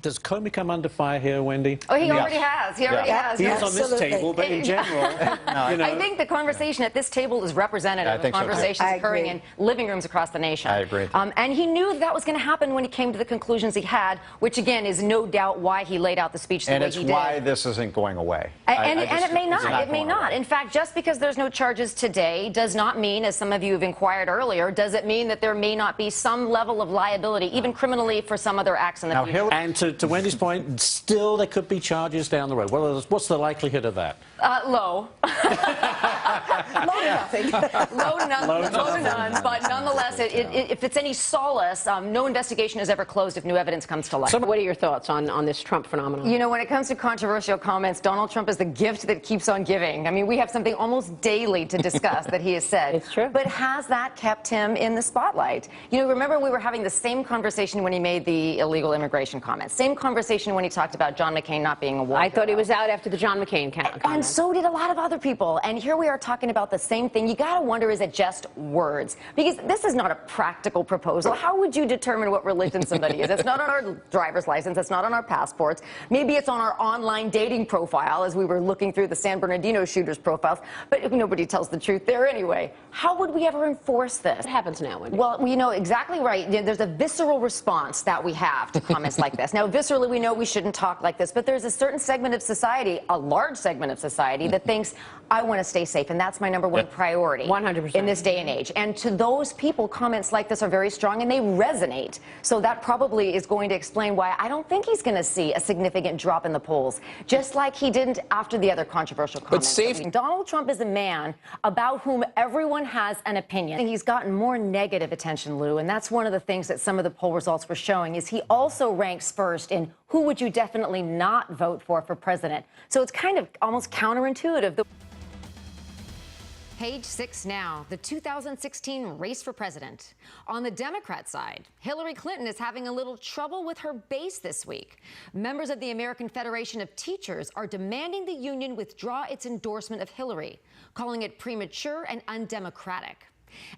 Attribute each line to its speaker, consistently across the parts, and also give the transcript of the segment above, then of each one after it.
Speaker 1: does Comey come under fire here, Wendy?
Speaker 2: Oh, he already has. He already has.
Speaker 1: He is on this table, but in general,
Speaker 2: I think the conversation at this table is representative of conversations occurring in living rooms across the nation.
Speaker 3: I agree.
Speaker 2: And he knew that was going to happen when he came to the conclusions he had, which again is no doubt why he laid out the speech the way he did.
Speaker 3: And it's why this isn't going away.
Speaker 2: And it may not. It may not. In fact, just because there's no charges today does not mean, as some of you have inquired earlier, does it mean that there may not be some level of liability, even criminally, for some other acts in the future?
Speaker 1: And to Wendy's point, still there could be charges down the road. What's the likelihood of that?
Speaker 2: Low.
Speaker 4: Low to nothing.
Speaker 2: Low to none. But nonetheless, if it's any solace, no investigation is ever closed if new evidence comes to light.
Speaker 4: So what are your thoughts on this Trump phenomenon?
Speaker 2: You know, when it comes to controversial comments, Donald Trump is the gift that keeps on giving. I mean, we have something almost daily to discuss that he has said.
Speaker 4: It's true.
Speaker 2: But has that kept him in the spotlight? You know, remember we were having the same conversation when he made the illegal immigration comments. Same conversation when he talked about John McCain not being a war
Speaker 4: I thought he
Speaker 2: hero.
Speaker 4: was out after the John McCain comment.
Speaker 2: And so did a lot of other people. And here we are talking about the same thing. You got to wonder, is it just words? Because this is not a practical proposal. How would you determine what religion somebody is? It's not on our driver's license. It's not on our passports. Maybe it's on our online dating profile, as we were looking through the San Bernardino shooters' profiles. But nobody tells the truth there anyway. How would we ever enforce this?
Speaker 4: What happens now, Wendy?
Speaker 2: Well, you know, exactly right. There's a visceral response that we have to comments like this. Now, viscerally, we know we shouldn't talk like this, but there's a certain segment of society, a large segment of society, that thinks, I want to stay safe, and that's my number one priority
Speaker 4: 100%.
Speaker 2: in this day and age. And to those people, comments like this are very strong, and they resonate. So that probably is going to explain why I don't think he's going to see a significant drop in the polls, just like he didn't after the other controversial comments. Donald Trump is a man about whom everyone has an opinion. He's gotten more negative attention, Lou, and that's one of the things that some of the poll results were showing, is he also ranks first in who would you definitely not vote for president. So it's kind of almost counterintuitive. Page 6 now, the 2016 race for president. On the Democrat side, Hillary Clinton is having a little trouble with her base this week. Members of the American Federation of Teachers are demanding the union withdraw its endorsement of Hillary, calling it premature and undemocratic.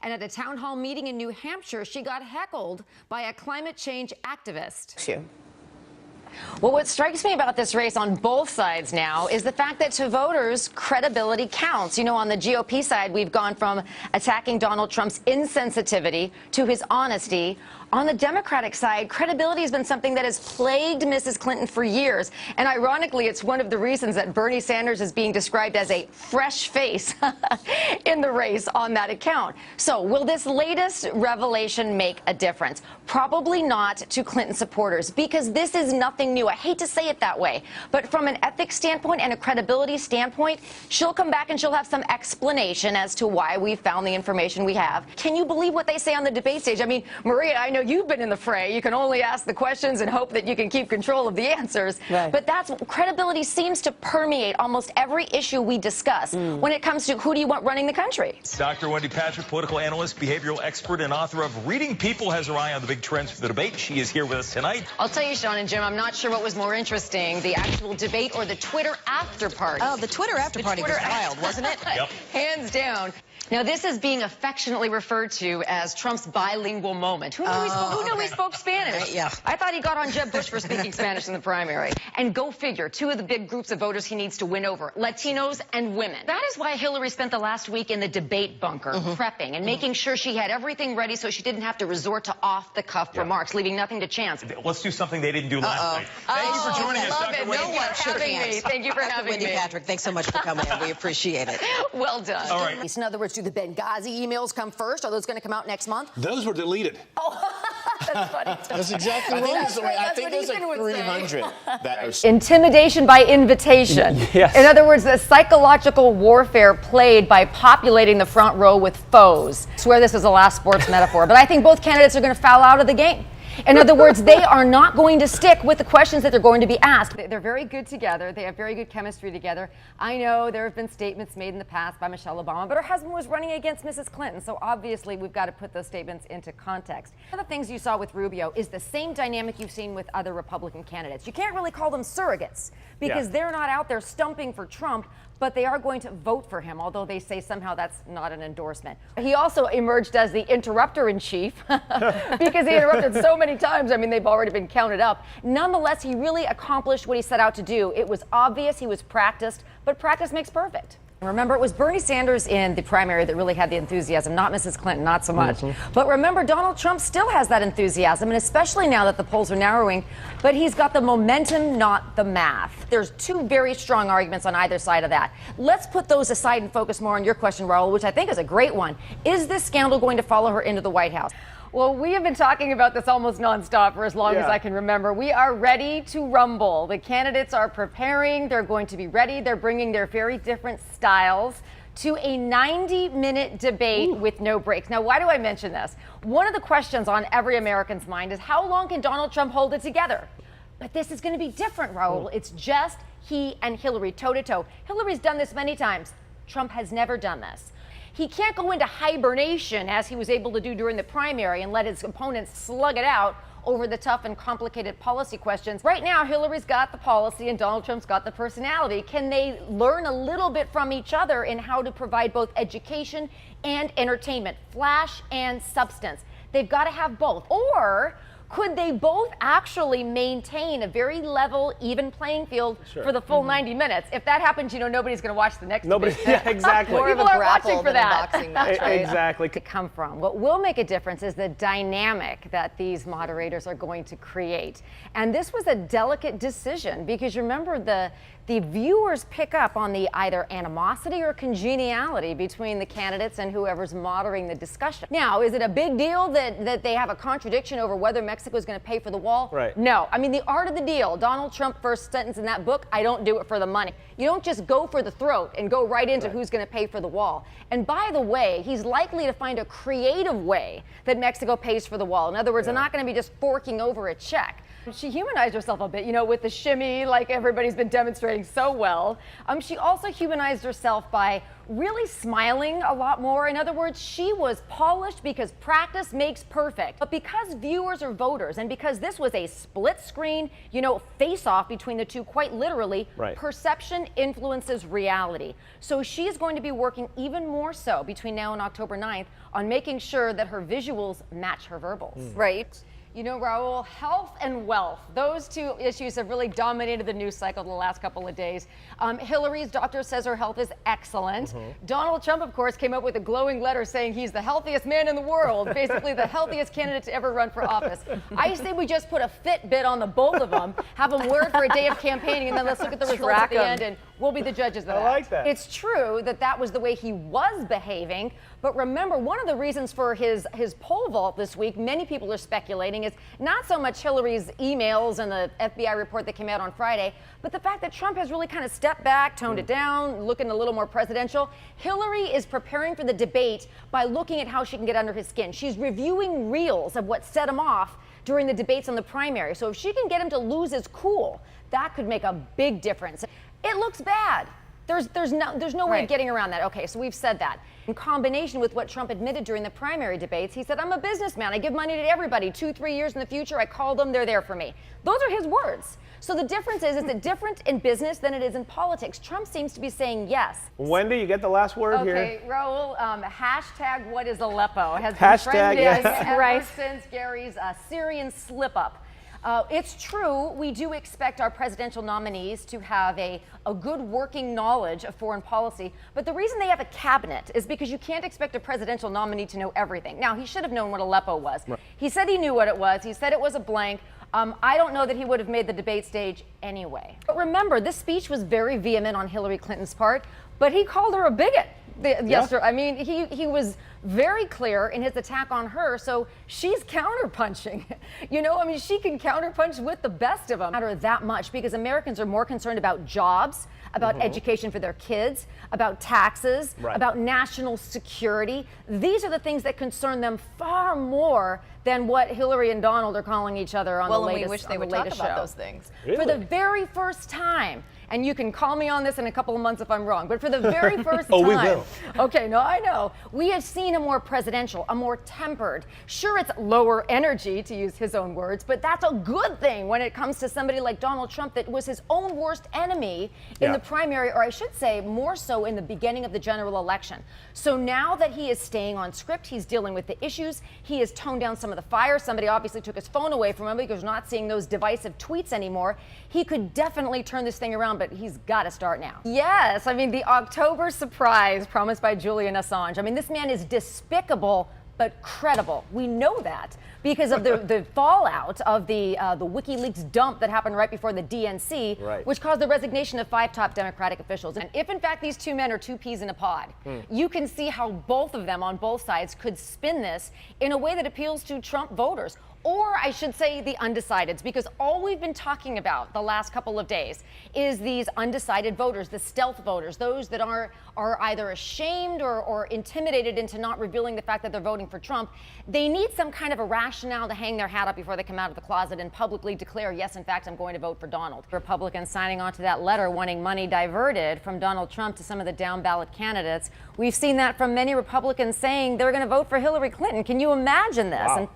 Speaker 2: And at a town hall meeting in New Hampshire, she got heckled by a climate change activist. Well, what strikes me about this race on both sides now is the fact that to voters, credibility counts. You know, on the GOP side, we've gone from attacking Donald Trump's insensitivity to his honesty. On the Democratic side, credibility has been something that has plagued Mrs. Clinton for years. And ironically, it's one of the reasons that Bernie Sanders is being described as a fresh face in the race on that account. So will this latest revelation make a difference? Probably not to Clinton supporters, because this is nothing new. I hate to say it that way, but from an ethics standpoint and a credibility standpoint, she'll come back and she'll have some explanation as to why we found the information we have. Can you believe what they say on the debate stage? I mean, Maria, I know you've been in the fray. You can only ask the questions and hope that you can keep control of the answers.
Speaker 4: Right.
Speaker 2: But that's credibility seems to permeate almost every issue we discuss when it comes to who do you want running the country.
Speaker 5: Dr. Wendy Patrick, political analyst, behavioral expert, and author of Reading People, has her eye on the big trends for the debate. She is here with us tonight.
Speaker 2: I'll tell you, Sean and Jim, I'm not sure what was more interesting, the actual debate or the Twitter after party.
Speaker 6: Oh, the Twitter after party was wild, wasn't it?
Speaker 5: Yep.
Speaker 2: Hands down. Now, this is being affectionately referred to as Trump's bilingual moment. Who knew he spoke Spanish?
Speaker 6: Yeah.
Speaker 2: I thought he got on Jeb Bush for speaking Spanish in the primary. And go figure, two of the big groups of voters he needs to win over, Latinos and women. That is why Hillary spent the last week in the debate bunker, prepping and making sure she had everything ready so she didn't have to resort to off-the-cuff remarks, leaving nothing to chance.
Speaker 5: Let's do something they didn't do last night. Thank you for joining us,
Speaker 2: love
Speaker 5: Dr.
Speaker 2: it.
Speaker 5: Wendy.
Speaker 2: No one shook hands. Thank you for having
Speaker 6: Wendy
Speaker 2: me.
Speaker 6: Patrick, thanks so much for coming in. We appreciate it.
Speaker 2: Well done.
Speaker 5: All right.
Speaker 2: In other words, do the Benghazi emails come first? Are those going to come out next month?
Speaker 7: Those were deleted.
Speaker 2: That's funny.
Speaker 3: That's exactly right. I think there's like 300 that are.
Speaker 2: Intimidation by invitation.
Speaker 1: Yes.
Speaker 2: In other words, the psychological warfare played by populating the front row with foes. I swear this is a last sports metaphor, but I think both candidates are going to foul out of the game. In other words, they are not going to stick with the questions that they're going to be asked. They're very good together. They have very good chemistry together. I know there have been statements made in the past by Michelle Obama, but her husband was running against Mrs. Clinton, so obviously we've got to put those statements into context. One of the things you saw with Rubio is the same dynamic you've seen with other Republican candidates. You can't really call them surrogates because they're not out there stumping for Trump, but they are going to vote for him, although they say somehow that's not an endorsement. He also emerged as the interrupter-in-chief because he interrupted so many times. I mean, they've already been counted up. Nonetheless, he really accomplished what he set out to do. It was obvious, he was practiced, but practice makes perfect. Remember, it was Bernie Sanders in the primary that really had the enthusiasm, not Mrs. Clinton, not so much. But remember, Donald Trump still has that enthusiasm, and especially now that the polls are narrowing, but he's got the momentum, not the math. There's two very strong arguments on either side of that. Let's put those aside and focus more on your question, Raul, which I think is a great one. Is this scandal going to follow her into the White House? Well, we have been talking about this almost nonstop for as long as I can remember. We are ready to rumble. The candidates are preparing. They're going to be ready. They're bringing their very different styles to a 90-minute debate with no breaks. Now, why do I mention this? One of the questions on every American's mind is how long can Donald Trump hold it together? But this is going to be different, Raul. It's just he and Hillary toe-to-toe. Hillary's done this many times. Trump has never done this. He can't go into hibernation as he was able to do during the primary and let his opponents slug it out over the tough and complicated policy questions. Right now, Hillary's got the policy and Donald Trump's got the personality. Can they learn a little bit from each other in how to provide both education and entertainment, flash and substance? They've got to have both. Or could they both actually maintain a very level, even playing field for the full 90 minutes? If that happens, you know, nobody's going to watch the next debate.
Speaker 7: Yeah, exactly.
Speaker 2: People are watching for that.
Speaker 6: Boxing match, right?
Speaker 7: Exactly.
Speaker 2: To come from. What will make a difference is the dynamic that these moderators are going to create. And this was a delicate decision because remember the viewers pick up on the either animosity or congeniality between the candidates and whoever's moderating the discussion. Now, is it a big deal that they have a contradiction over whether Mexico is going to pay for the wall?
Speaker 7: Right.
Speaker 2: No. I mean, the art of the deal, Donald Trump first sentence in that book, I don't do it for the money. You don't just go for the throat and go right into who's going to pay for the wall. And by the way, he's likely to find a creative way that Mexico pays for the wall. In other words, they're not going to be just forking over a check. She humanized herself a bit, you know, with the shimmy, like everybody's been demonstrating so well. She also humanized herself by really smiling a lot more. In other words, she was polished because practice makes perfect. But because viewers are voters and because this was a split screen, you know, face-off between the two, quite literally, perception influences reality. So she's going to be working even more so between now and October 9th on making sure that her visuals match her verbals. Right. You know, Raul, health and wealth, those two issues have really dominated the news cycle the last couple of days. Hillary's doctor says her health is excellent. Donald Trump, of course, came up with a glowing letter saying he's the healthiest man in the world, basically the healthiest candidate to ever run for office. I say we just put a Fitbit on the both of them, have them wear it for a day of campaigning, and then let's look at the results at the end, and we'll be the judges of that.
Speaker 7: I like that.
Speaker 2: It's true that that was the way he was behaving, but remember, one of the reasons for his pole vault this week, many people are speculating, is not so much Hillary's emails and the FBI report that came out on Friday, but the fact that Trump has really kind of stepped back, toned it down, looking a little more presidential. Hillary is preparing for the debate by looking at how she can get under his skin. She's reviewing reels of what set him off during the debates on the primary. So if she can get him to lose his cool, that could make a big difference. It looks bad. There's no way of getting around that. Okay, so we've said that. In combination with what Trump admitted during the primary debates, he said, I'm a businessman. I give money to everybody. 2-3 years in the future, I call them, they're there for me. Those are his words. So the difference is it different in business than it is in politics? Trump seems to be saying yes.
Speaker 7: Wendy, you get the last word here?
Speaker 2: Okay, Raul, hashtag what is Aleppo has been
Speaker 7: Hashtag,
Speaker 2: trending
Speaker 7: yes.
Speaker 2: ever since Gary's Syrian slip-up. It's true, we do expect our presidential nominees to have a good working knowledge of foreign policy, but the reason they have a cabinet is because you can't expect a presidential nominee to know everything. Now, he should have known what Aleppo was. He said he knew what it was. He said it was a blank. I don't know that he would have made the debate stage anyway. But remember, this speech was very vehement on Hillary Clinton's part, but he called her a bigot. Yesterday, I mean, he was very clear in his attack on her, so she's counterpunching. You know, I mean, she can counterpunch with the best of them. Matter that much because Americans are more concerned about jobs, about education for their kids, about taxes, about national security. These are the things that concern them far more than what Hillary and Donald are calling each other on the latest show.
Speaker 6: We wish they would talk about those things.
Speaker 2: For the very first time. And you can call me on this in a couple of months if I'm wrong, but for the very first time.
Speaker 7: We will.
Speaker 2: Okay, no, I know. We have seen seen a more presidential, a more tempered. Sure, it's lower energy, to use his own words, but that's a good thing when it comes to somebody like Donald Trump that was his own worst enemy in the primary, or I should say more so in the beginning of the general election. So now that he is staying on script, he's dealing with the issues, he has toned down some of the fire. Somebody obviously took his phone away from him because we're not seeing those divisive tweets anymore. He could definitely turn this thing around, but he's got to start now. Yes, I mean, the October surprise promised by Julian Assange. I mean, this man is despicable but credible. We know that because of the fallout of the WikiLeaks dump that happened right before the DNC, which caused the resignation of 5 top Democratic officials. And if in fact these two men are two peas in a pod, you can see how both of them on both sides could spin this in a way that appeals to Trump voters. Or I should say the undecideds, because all we've been talking about the last couple of days is these undecided voters, the stealth voters, those that are either ashamed or intimidated into not revealing the fact that they're voting for Trump. They need some kind of a rationale to hang their hat up before they come out of the closet and publicly declare, yes, in fact, I'm going to vote for Donald. Republicans signing on to that letter wanting money diverted from Donald Trump to some of the down ballot candidates. We've seen that from many Republicans saying they're going to vote for Hillary Clinton. Can you imagine this?
Speaker 7: Wow.
Speaker 2: And